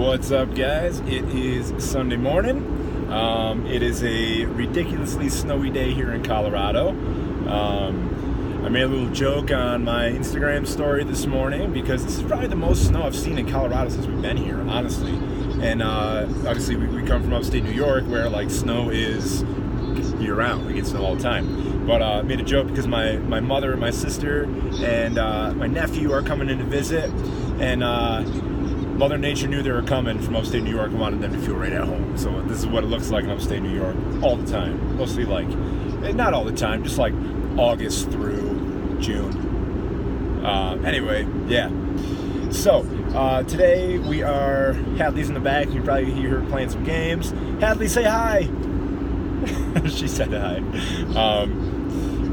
What's up, guys? It is Sunday morning. It is a ridiculously snowy day here in Colorado. I made a little joke on my Instagram story this morning because this is probably the most snow I've seen in Colorado since we've been here, honestly. And obviously we come from upstate New York where like snow is year-round. We get snow all the time. But I made a joke because my mother, my sister, and my nephew are coming in to visit. And Mother Nature knew they were coming from upstate New York and wanted them to feel right at home. So this is what it looks like in upstate New York all the time. Mostly like, not all the time, just like August through June. Anyway, yeah. So today we are, Hadley's in the back. You probably hear her playing some games. Hadley, say hi. She said hi.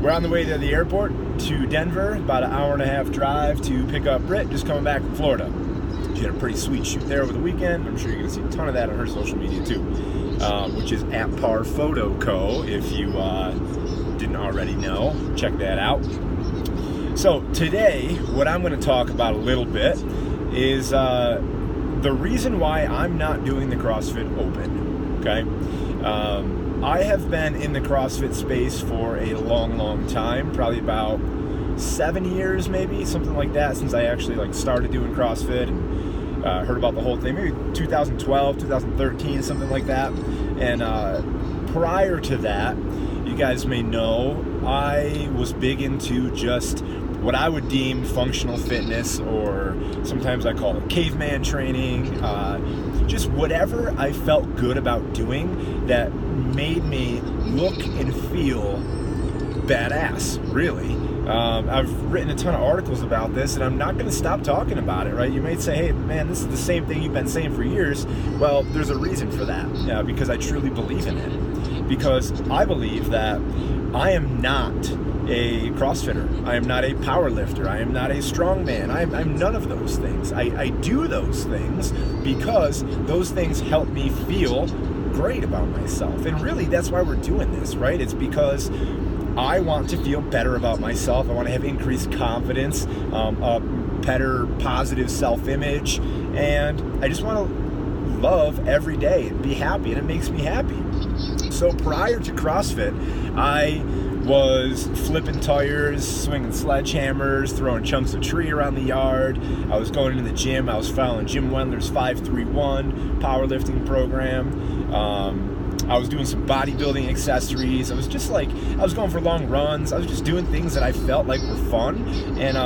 We're on the way to the airport to Denver, about an hour and a half drive to pick up Britt, just coming back from Florida. She had a pretty sweet shoot there over the weekend. I'm sure you're going to see a ton of that on her social media too, which is at Par Photo Co. If you didn't already know, check that out. So today, what I'm going to talk about a little bit is the reason why I'm not doing the CrossFit Open, okay? I have been in the CrossFit space for a long time, probably about 7 years maybe, something like that, since I actually like started doing CrossFit and heard about the whole thing, maybe 2012, 2013, something like that. And prior to that, you guys may know, I was big into just what I would deem functional fitness, or sometimes I call it caveman training, just whatever I felt good about doing that made me look and feel badass, really. I've written a ton of articles about this, and I'm not going to stop talking about it, right? You may say, hey, man, this is the same thing you've been saying for years. Well, there's a reason for that, because I truly believe in it. Because I believe that I am not a CrossFitter. I am not a power lifter. I am not a strongman. I'm none of those things. I do those things because those things help me feel great about myself. And really, that's why we're doing this, right? It's because I want to feel better about myself. I want to have increased confidence, a better positive self-image, and I just want to love every day and be happy, and it makes me happy. So prior to CrossFit, I was flipping tires, swinging sledgehammers, throwing chunks of tree around the yard. I was going into the gym. I was following Jim Wendler's 531 powerlifting program. I was doing some bodybuilding accessories. I was just like, I was going for long runs. I was just doing things that I felt like were fun and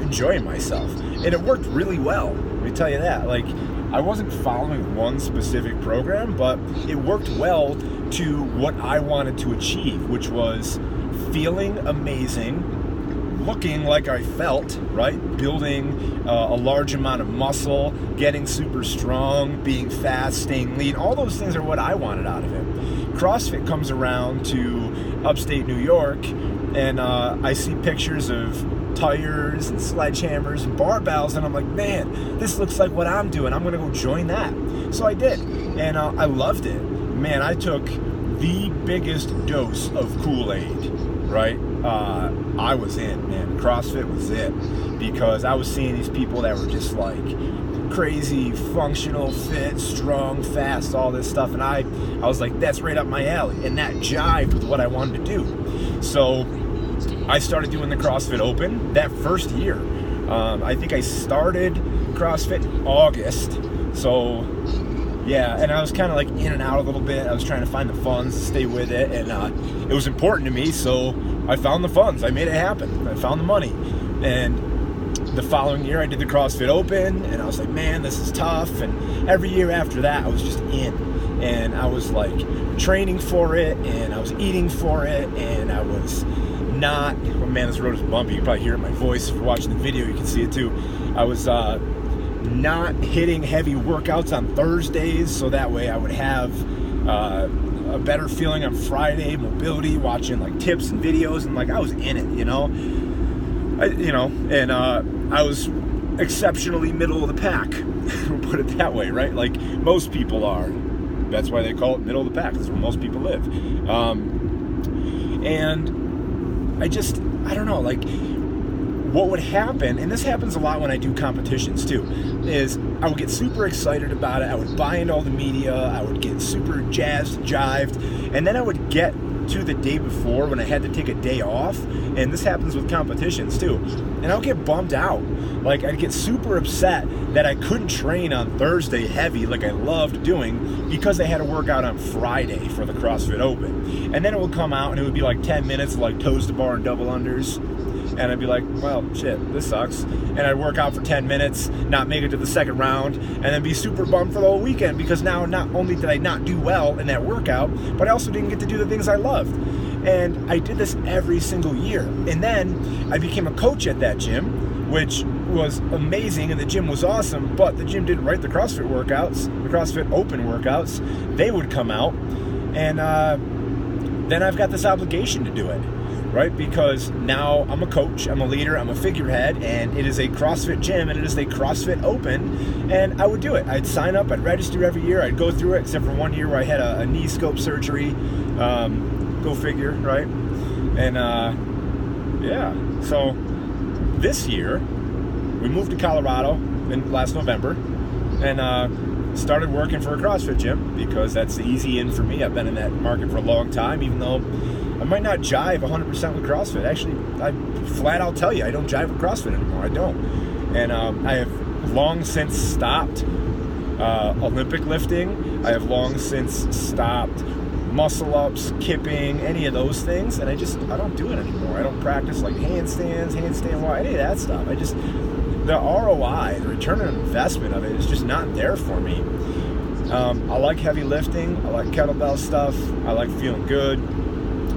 enjoying myself. And it worked really well. Let me tell you that. Like, I wasn't following one specific program, but it worked well to what I wanted to achieve, which was feeling amazing, looking like I felt, right? Building a large amount of muscle, getting super strong, being fast, staying lean. All those things are what I wanted out of it. CrossFit comes around to upstate New York, and I see pictures of tires and sledgehammers and barbells, and I'm like, man, this looks like what I'm doing. I'm gonna go join that. So I did, and I loved it. Man, I took the biggest dose of Kool-Aid, right? I was in, man. CrossFit was it, because I was seeing these people that were just like crazy, functional, fit, strong, fast, all this stuff, and I was like, that's right up my alley, and that jived with what I wanted to do. So I started doing the CrossFit Open that first year. I think I started CrossFit in August. So yeah, and I was kind of like in and out a little bit. I was trying to find the funds to stay with it, and it was important to me, so I found the funds. I made it happen. I found the money. And the following year I did the CrossFit Open, and I was like, man, this is tough. And every year after that, I was just in. And I was like training for it, and I was eating for it, and I was not, oh man, this road is bumpy. You can probably hear it in my voice. If you're watching the video, you can see it too. I was not hitting heavy workouts on Thursdays, so that way I would have a better feeling on Friday, mobility, watching like tips and videos, and like I was in it, and I was exceptionally middle of the pack. We'll put it that way, right? Like most people are. That's why they call it middle of the pack. That's where most people live. And I don't know, like what would happen, and this happens a lot when I do competitions too, is I would get super excited about it. I would buy into all the media. I would get super jazzed, jived, and then I would get to the day before when I had to take a day off, and this happens with competitions too, and I'll get bummed out. Like, I'd get super upset that I couldn't train on Thursday heavy like I loved doing because I had to work out on Friday for the CrossFit Open. And then it would come out and it would be like 10 minutes of like toes to bar and double unders. And I'd be like, well, shit, this sucks. And I'd work out for 10 minutes, not make it to the second round, and then be super bummed for the whole weekend because now not only did I not do well in that workout, but I also didn't get to do the things I loved. And I did this every single year. And then I became a coach at that gym, which was amazing, and the gym was awesome, but the gym didn't write the CrossFit workouts, the CrossFit Open workouts. They would come out, and then I've got this obligation to do it, right? Because now I'm a coach, I'm a leader, I'm a figurehead, and it is a CrossFit gym, and it is a CrossFit Open, and I would do it. I'd sign up, I'd register every year, I'd go through it, except for one year where I had a knee scope surgery. Go figure, right? And yeah, so this year, we moved to Colorado in last November and started working for a CrossFit gym because that's the easy in for me. I've been in that market for a long time, even though I might not jive 100% with CrossFit. Actually, I flat out tell you, I don't jive with CrossFit anymore. I don't. And I have long since stopped Olympic lifting. I have long since stopped muscle ups, kipping, any of those things, and I don't do it anymore. I don't practice like handstand walk, any of that stuff. The ROI, the return on investment of it is just not there for me. I like heavy lifting, I like kettlebell stuff, I like feeling good,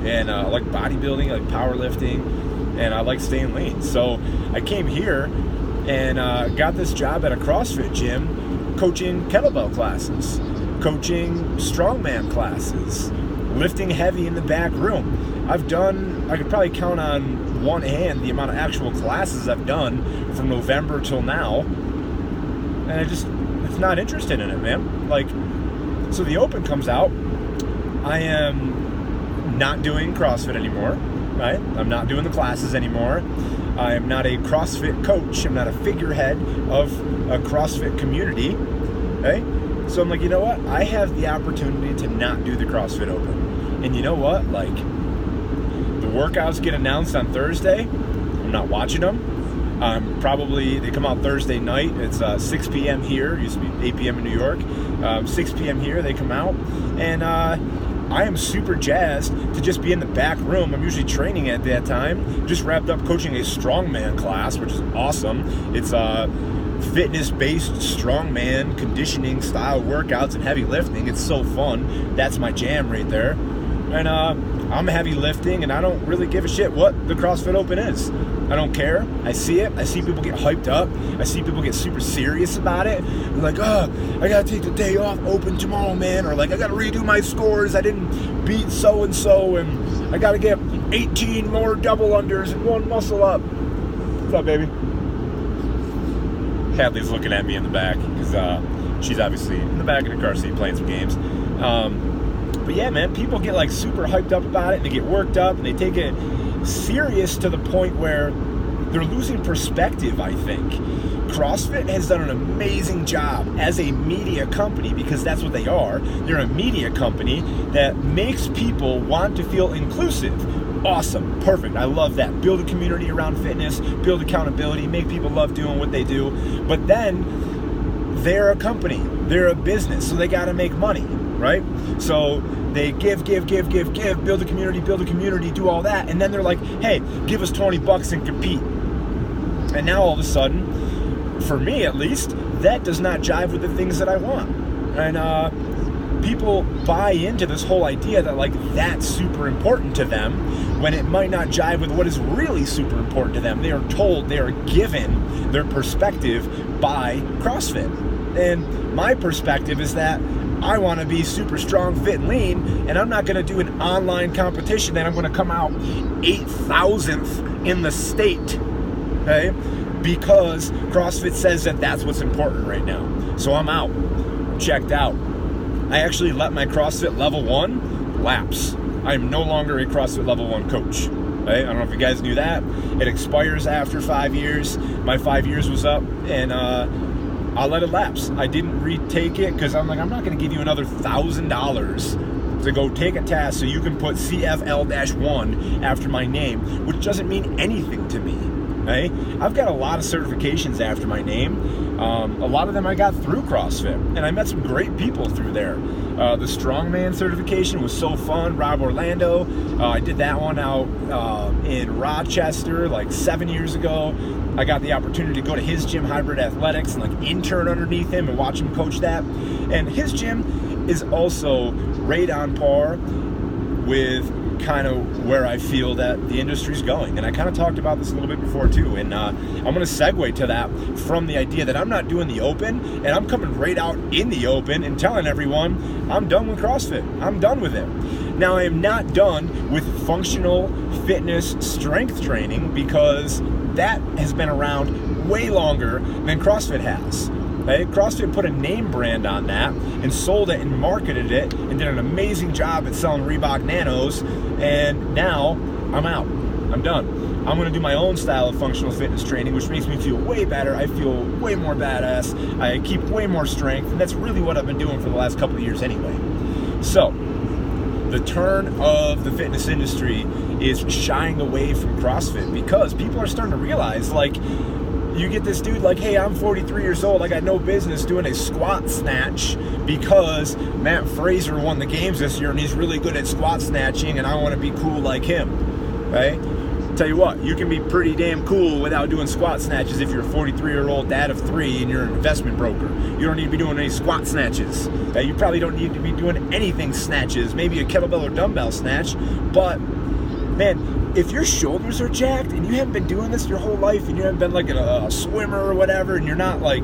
and I like bodybuilding, I like powerlifting, and I like staying lean. So I came here and got this job at a CrossFit gym coaching kettlebell classes, coaching strongman classes, lifting heavy in the back room. I could probably count on one hand the amount of actual classes I've done from November till now, and it's not interested in it, man. Like, so the Open comes out, I am not doing CrossFit anymore, right? I'm not doing the classes anymore. I am not a CrossFit coach. I'm not a figurehead of a CrossFit community, okay? So I'm like, you know what? I have the opportunity to not do the CrossFit Open. And you know what? Like, the workouts get announced on Thursday. I'm not watching them. They come out Thursday night. It's 6 p.m. here. It used to be 8 p.m. in New York. 6 p.m. here, they come out. And I am super jazzed to just be in the back room. I'm usually training at that time. Just wrapped up coaching a strongman class, which is awesome. It's fitness-based strongman conditioning style workouts and heavy lifting. It's so fun. That's my jam right there. And I'm heavy lifting, and I don't really give a shit what the CrossFit Open is. I don't care. I see it. I see people get hyped up. I see people get super serious about it. They're like, I gotta take the day off Open tomorrow, man. Or like, I gotta redo my scores. I didn't beat so-and-so, and I gotta get 18 more double unders and one muscle up. What's up, baby? Hadley's looking at me in the back because she's obviously in the back of the car seat playing some games. But yeah, man, people get like super hyped up about it, and they get worked up, and they take it serious to the point where they're losing perspective, I think. CrossFit has done an amazing job as a media company, because that's what they are. They're a media company that makes people want to feel inclusive. Awesome, perfect, I love that. Build a community around fitness, build accountability, make people love doing what they do. But then they're a company, they're a business, so they gotta make money, right? So they give, build a community, do all that, and then they're like, hey, give us $20 and compete. And now all of a sudden, for me at least, that does not jive with the things that I want. And people buy into this whole idea that like that's super important to them when it might not jive with what is really super important to them. They are told, they are given their perspective by CrossFit. And my perspective is that I want to be super strong, fit, and lean, and I'm not going to do an online competition that I'm going to come out 8,000th in the state, okay? Because CrossFit says that that's what's important right now. So I'm out. I'm checked out. I actually let my CrossFit Level 1 lapse. I am no longer a CrossFit Level 1 coach. right? I don't know if you guys knew that. It expires after 5 years. My 5 years was up, and I'll let it lapse. I didn't retake it because I'm like, I'm not going to give you another $1,000 to go take a test so you can put CFL-1 after my name, which doesn't mean anything to me. Right? I've got a lot of certifications after my name. A lot of them I got through CrossFit, and I met some great people through there. The Strongman certification was so fun. Rob Orlando, I did that one out in Rochester like 7 years ago. I got the opportunity to go to his gym, Hybrid Athletics, and like intern underneath him and watch him coach that. And his gym is also right on par with kind of where I feel that the industry's going. And I kind of talked about this a little bit before too, and I'm going to segue to that from the idea that I'm not doing the open, and I'm coming right out in the open and telling everyone I'm done with CrossFit. I'm done with it. Now, I am not done with functional fitness strength training, because that has been around way longer than CrossFit has. Right? CrossFit put a name brand on that and sold it and marketed it and did an amazing job at selling Reebok Nanos, and now I'm out. I'm done. I'm going to do my own style of functional fitness training, which makes me feel way better. I feel way more badass. I keep way more strength, and that's really what I've been doing for the last couple of years anyway. So, the turn of the fitness industry is shying away from CrossFit because people are starting to realize, like, you get this dude like, hey, I'm 43 years old. I got no business doing a squat snatch because Matt Fraser won the games this year and he's really good at squat snatching, and I want to be cool like him, right? Tell you what, you can be pretty damn cool without doing squat snatches if you're a 43-year-old dad of 3 and you're an investment broker. You don't need to be doing any squat snatches. You probably don't need to be doing anything snatches, maybe a kettlebell or dumbbell snatch, but man, if your shoulders are jacked and you haven't been doing this your whole life and you haven't been like a swimmer or whatever, and you're not like,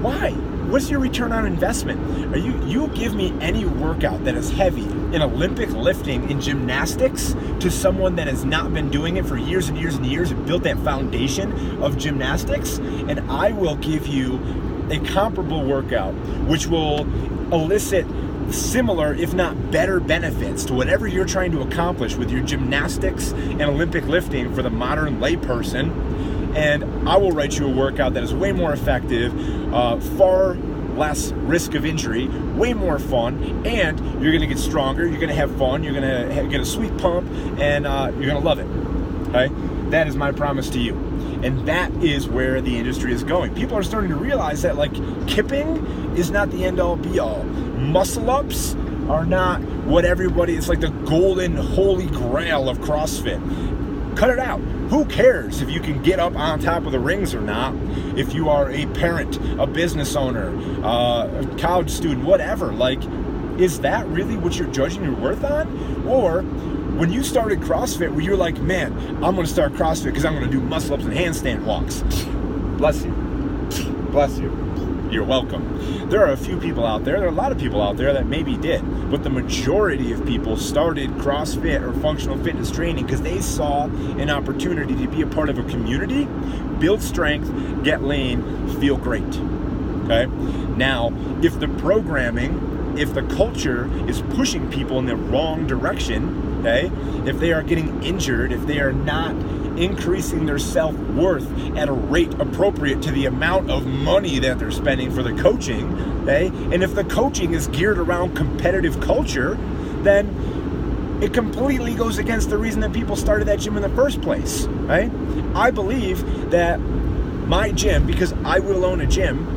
why? What's your return on investment? You give me any workout that is heavy in Olympic lifting, in gymnastics, to someone that has not been doing it for years and years and years and built that foundation of gymnastics, and I will give you a comparable workout which will elicit similar, if not better, benefits to whatever you're trying to accomplish with your gymnastics and Olympic lifting for the modern layperson, and I will write you a workout that is way more effective, far less risk of injury, way more fun, and you're going to get stronger, you're going to have fun, you're going to get a sweet pump, and you're going to love it. Okay? That is my promise to you. And that is where the industry is going. People are starting to realize that, like, kipping is not the end-all be-all. Muscle ups are not what everybody, it's like the golden holy grail of CrossFit. Cut it out. Who cares if you can get up on top of the rings or not? If you are a parent, a business owner, a college student, whatever, like, is that really what you're judging your worth on? Or when you started CrossFit, where you're like, man, I'm going to start CrossFit because I'm going to do muscle ups and handstand walks. Bless you. Bless you. You're welcome. There are a few people out there, a lot of people out there that maybe did, but the majority of people started CrossFit or functional fitness training because they saw an opportunity to be a part of a community, build strength, get lean, feel great. Okay? Now, if the programming, if the culture is pushing people in the wrong direction, okay, if they are getting injured, if they are not increasing their self-worth at a rate appropriate to the amount of money that they're spending for the coaching, okay, and if the coaching is geared around competitive culture, then it completely goes against the reason that people started that gym in the first place, right? I believe that my gym, because I will own a gym,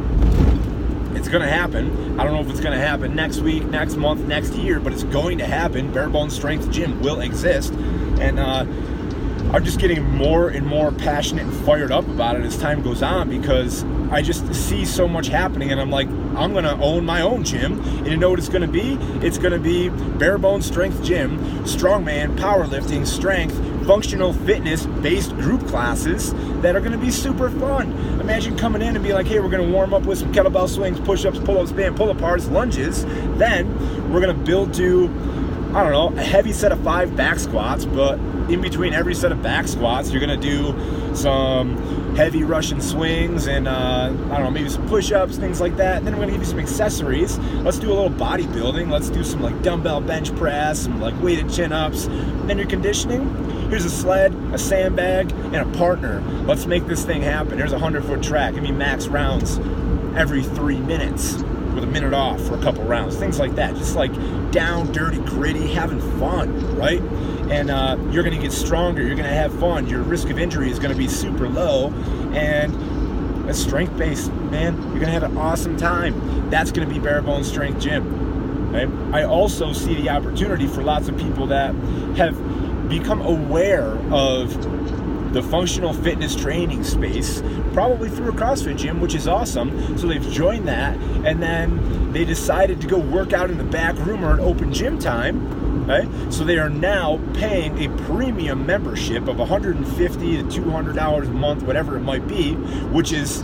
it's going to happen. I don't know if it's going to happen next week, next month, next year, but it's going to happen. Bare Bones Strength Gym will exist. And I'm just getting more and more passionate and fired up about it as time goes on, because I just see so much happening, and I'm like, I'm going to own my own gym. And you know what it's going to be? It's going to be Bare Bones Strength Gym, strongman, powerlifting, strength, functional fitness based group classes that are going to be super fun. Imagine coming in and be like, hey, we're going to warm up with some kettlebell swings, push-ups, pull-ups, band pull-aparts, lunges. Then we're going to build to, I don't know, a heavy set of 5 back squats, but in between every set of back squats, you're going to do some heavy Russian swings and, I don't know, maybe some push-ups, things like that. And then we're going to give you some accessories. Let's do a little bodybuilding. Let's do some, like, dumbbell bench press, some, like, weighted chin-ups. And then your conditioning, Here's a sled, a sandbag, and a partner. Let's make this thing happen. Here's a 100-foot track. Give me max rounds every 3 minutes with a minute off for a couple rounds. Things like that. Just like down, dirty, gritty, having fun, right? And you're going to get stronger. You're going to have fun. Your risk of injury is going to be super low. And it's strength-based, man. You're going to have an awesome time. That's going to be bare bones strength gym. Right? I also see the opportunity for lots of people that have become aware of the functional fitness training space, probably through a CrossFit gym, which is awesome. So they've joined that, and then they decided to go work out in the back room or an open gym time, right? So they are now paying a premium membership of $150 to $200 a month, whatever it might be, which is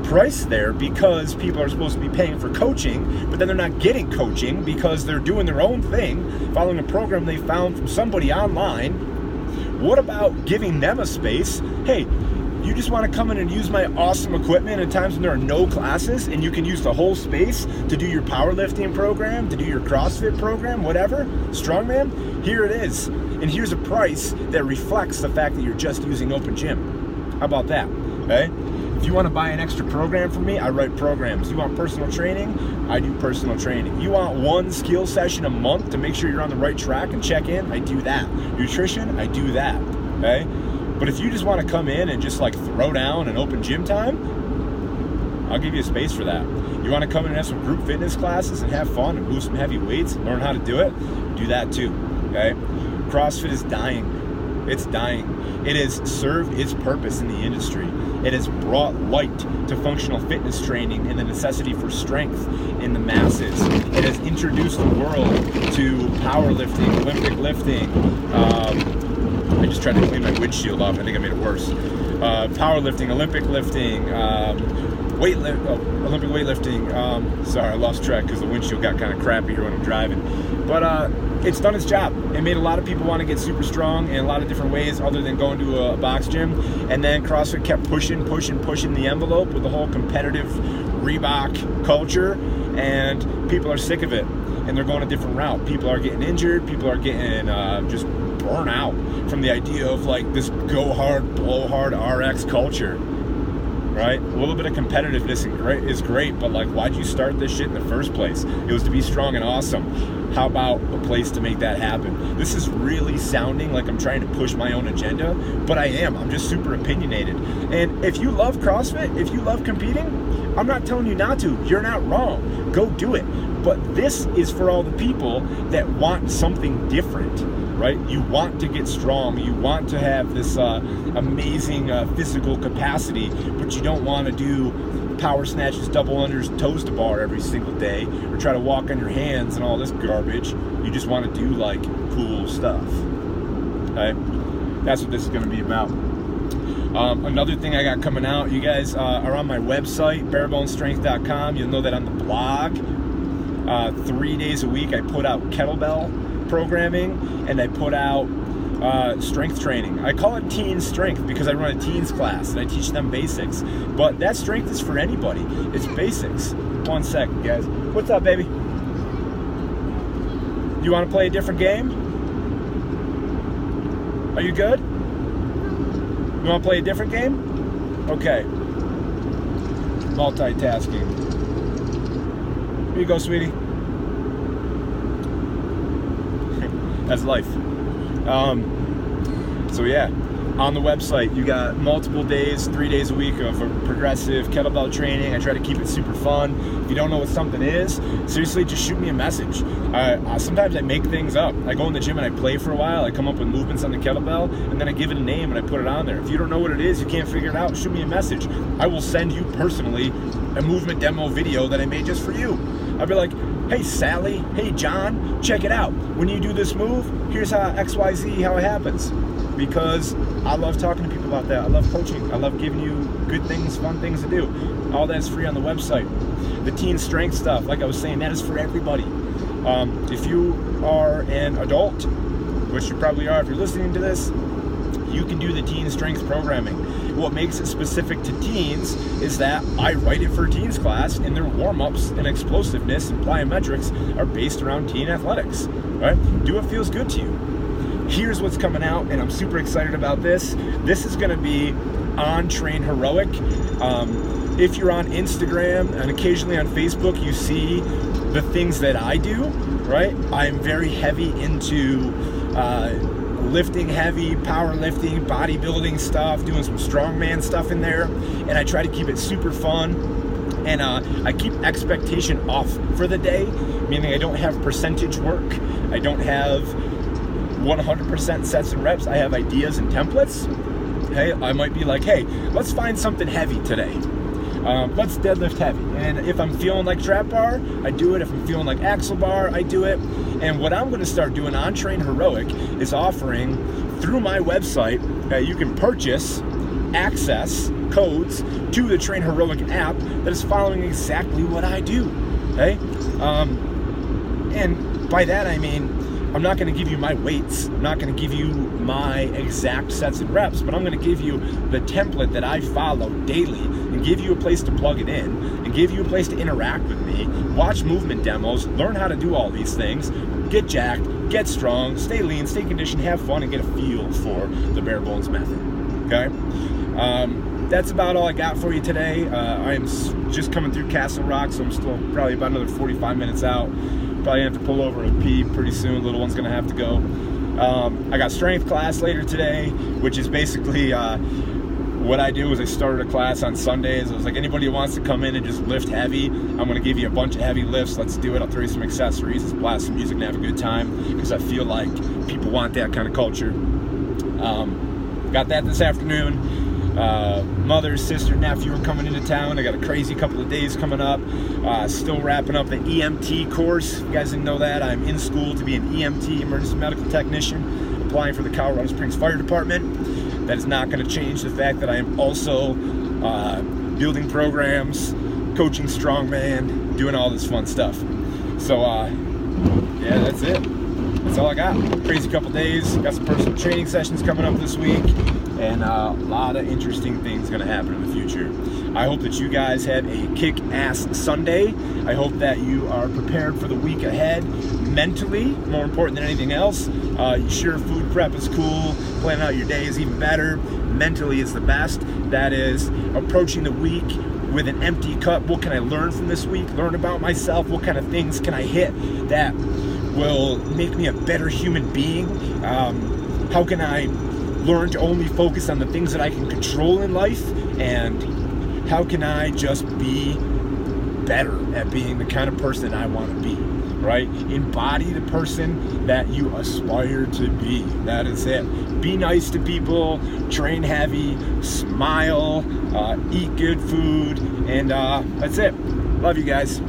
priced there because people are supposed to be paying for coaching, but then they're not getting coaching because they're doing their own thing, following a program they found from somebody online. What about giving them a space? Hey, you just want to come in and use my awesome equipment at times when there are no classes, and you can use the whole space to do your powerlifting program, to do your CrossFit program, whatever, strongman, here it is. And here's a price that reflects the fact that you're just using open gym. How about that, okay? If you want to buy an extra program from me, I write programs. You want personal training? I do personal training. You want one skill session a month to make sure you're on the right track and check in? I do that. Nutrition? I do that, okay? But if you just want to come in and just like throw down an open gym time, I'll give you a space for that. You want to come in and have some group fitness classes and have fun and move some heavy weights and learn how to do it? Do that too, okay? CrossFit is dying. It's dying. It has served its purpose in the industry. It has brought light to functional fitness training and the necessity for strength in the masses. It has introduced the world to powerlifting, Olympic lifting. I just tried to clean my windshield off. I think I made it worse. Powerlifting, Olympic lifting, Olympic weightlifting. Sorry, I lost track because the windshield got kind of crappy here when I'm driving. But it's done its job. It made a lot of people want to get super strong in a lot of different ways other than going to a box gym. And then CrossFit kept pushing the envelope with the whole competitive Reebok culture. And people are sick of it. And they're going a different route. People are getting injured. People are getting just burnt out from the idea of like this go hard, blow hard RX culture. Right? A little bit of competitiveness is great, but like, why'd you start this shit in the first place? It was to be strong and awesome. How about a place to make that happen? This is really sounding like I'm trying to push my own agenda, but I am. I'm just super opinionated. And if you love CrossFit, if you love competing, I'm not telling you not to. You're not wrong. Go do it. But this is for all the people that want something different. Right? You want to get strong, you want to have this amazing physical capacity, but you don't want to do power snatches, double unders, toes to bar every single day, or try to walk on your hands and all this garbage. You just want to do like cool stuff. Okay? That's what this is going to be about. Another thing I got coming out, you guys are on my website, barebonestrength.com. You'll know that on the blog. 3 days a week I put out kettlebell programming, and I put out strength training. I call it teen strength because I run a teens class and I teach them basics, but that strength is for anybody. It's basics. 1 second, guys. What's up, baby? You want to play a different game? Are you good? You want to play a different game? Okay. Multitasking. Here you go, sweetie. That's life. So yeah, on the website you got multiple days, 3 days a week of progressive kettlebell training. I try to keep it super fun. If you don't know what something is, seriously, just shoot me a message. Sometimes I make things up. I go in the gym and I play for a while. I come up with movements on the kettlebell, and then I give it a name and I put it on there. If you don't know what it is, you can't figure it out, shoot me a message. I will send you personally a movement demo video that I made just for you. I'll be like, hey Sally, hey John, check it out. When you do this move, here's how XYZ, how it happens. Because I love talking to people about that. I love coaching. I love giving you good things, fun things to do. All that's free on the website. The teen strength stuff, like I was saying, that is for everybody. If you are an adult, which you probably are if you're listening to this, you can do the teen strength programming. What makes it specific to teens is that I write it for a teens class, and their warm-ups and explosiveness and plyometrics are based around teen athletics. Right? Do what feels good to you. here's what's coming out, and I'm super excited about this. This is going to be on Train Heroic. If you're on Instagram and occasionally on Facebook, you see the things that I do, right? I'm very heavy into lifting heavy, powerlifting, bodybuilding stuff, doing some strongman stuff in there, and I try to keep it super fun. And I keep expectation off for the day, meaning I don't have percentage work. I don't have 100% sets and reps. I have ideas and templates. Hey, I might be like, hey, let's find something heavy today. Let's deadlift heavy. And if I'm feeling like trap bar, I do it. If I'm feeling like axle bar, I do it. And what I'm going to start doing on Train Heroic is offering through my website, you can purchase access codes to the Train Heroic app that is following exactly what I do. Okay? And by that I mean, I'm not going to give you my weights. I'm not going to give you my exact sets and reps, but I'm going to give you the template that I follow daily and give you a place to plug it in and give you a place to interact with me, watch movement demos, learn how to do all these things, get jacked, get strong, stay lean, stay conditioned, have fun, and get a feel for the bare bones method. Okay? That's about all I got for you today. I'm just coming through Castle Rock, so I'm still probably about another 45 minutes out. Probably have to pull over and pee pretty soon. Little one's gonna have to go. I got strength class later today, which is basically what I do is I started a class on Sundays. I was like, anybody who wants to come in and just lift heavy, I'm gonna give you a bunch of heavy lifts. Let's do it. I'll throw you some accessories. Let's blast some music and have a good time, because I feel like people want that kind of culture. Got that this afternoon. Mother, sister, nephew are coming into town. I got a crazy couple of days coming up. Still wrapping up the EMT course. If you guys didn't know that, I'm in school to be an EMT, emergency medical technician, applying for the Colorado Springs Fire Department. That is not going to change the fact that I am also building programs, coaching strongman, doing all this fun stuff. So yeah, that's it. That's all I got. Crazy couple days. Got some personal training sessions coming up this week, and a lot of interesting things going to happen in the future. I hope that you guys have a kick-ass Sunday. I hope that you are prepared for the week ahead mentally, more important than anything else. Sure, food prep is cool. Planning out your day is even better. Mentally is the best. That is approaching the week with an empty cup. What can I learn from this week? Learn about myself. What kind of things can I hit that will make me a better human being? How can I learn to only focus on the things that I can control in life? And how can I just be better at being the kind of person I want to be, right? Embody the person that you aspire to be. That is it. Be nice to people, train heavy, smile, eat good food, and that's it. Love you guys.